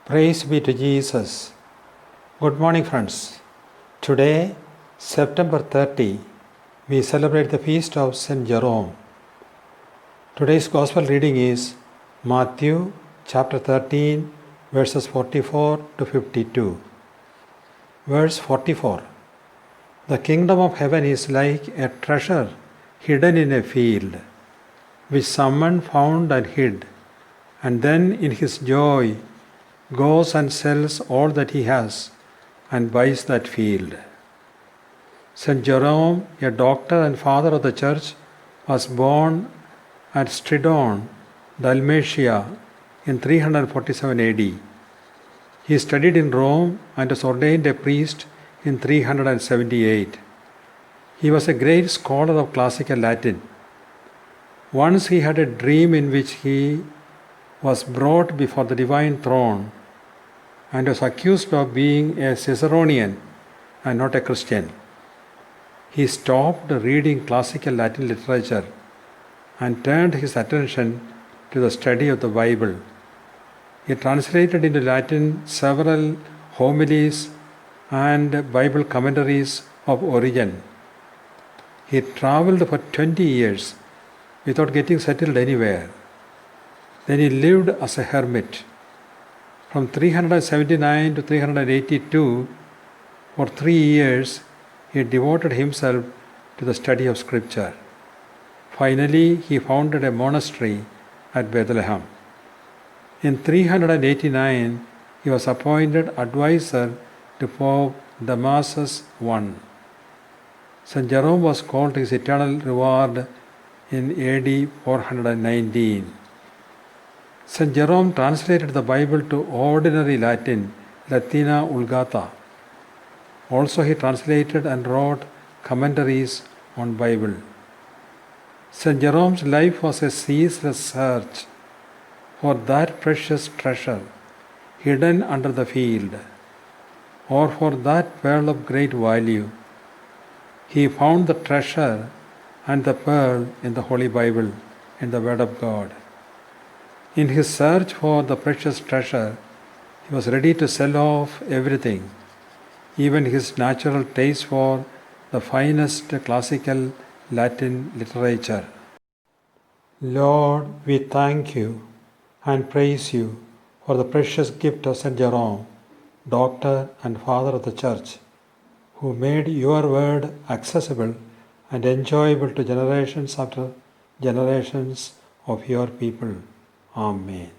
Praise be to Jesus. Good morning, friends. Today, September 30, we celebrate the feast of St. Jerome. Today's Gospel reading is Matthew chapter 13, verses 44 to 52. Verse 44. The kingdom of heaven is like a treasure hidden in a field, which someone found and hid, and then in his joy goes and sells all that he has and buys that field. St. Jerome, a doctor and father of the church, was born at Stridon, Dalmatia, in 347 AD. He studied in Rome and was ordained a priest in 378. He was a great scholar of classical Latin. Once he had a dream in which he was brought before the divine throne and was accused of being a Ciceronian and not a Christian. He stopped reading classical Latin literature and turned his attention to the study of the Bible. He translated into Latin several homilies and Bible commentaries of Origen. He traveled for 20 years without getting settled anywhere. Then he lived as a hermit. From 379 to 382, for 3 years, he devoted himself to the study of Scripture. Finally, he founded a monastery at Bethlehem. In 389, he was appointed advisor to Pope Damasus I. St. Jerome was called to his eternal reward in AD 419. St. Jerome translated the Bible to ordinary Latin, Latina Vulgata. Also, he translated and wrote commentaries on Bible. St. Jerome's life was a ceaseless search for that precious treasure hidden under the field, or for that pearl of great value. He found the treasure and the pearl in the Holy Bible, in the Word of God. In his search for the precious treasure, he was ready to sell off everything, even his natural taste for the finest classical Latin literature. Lord, we thank you and praise you for the precious gift of St. Jerome, doctor and father of the Church, who made your word accessible and enjoyable to generations after generations of your people. Amen.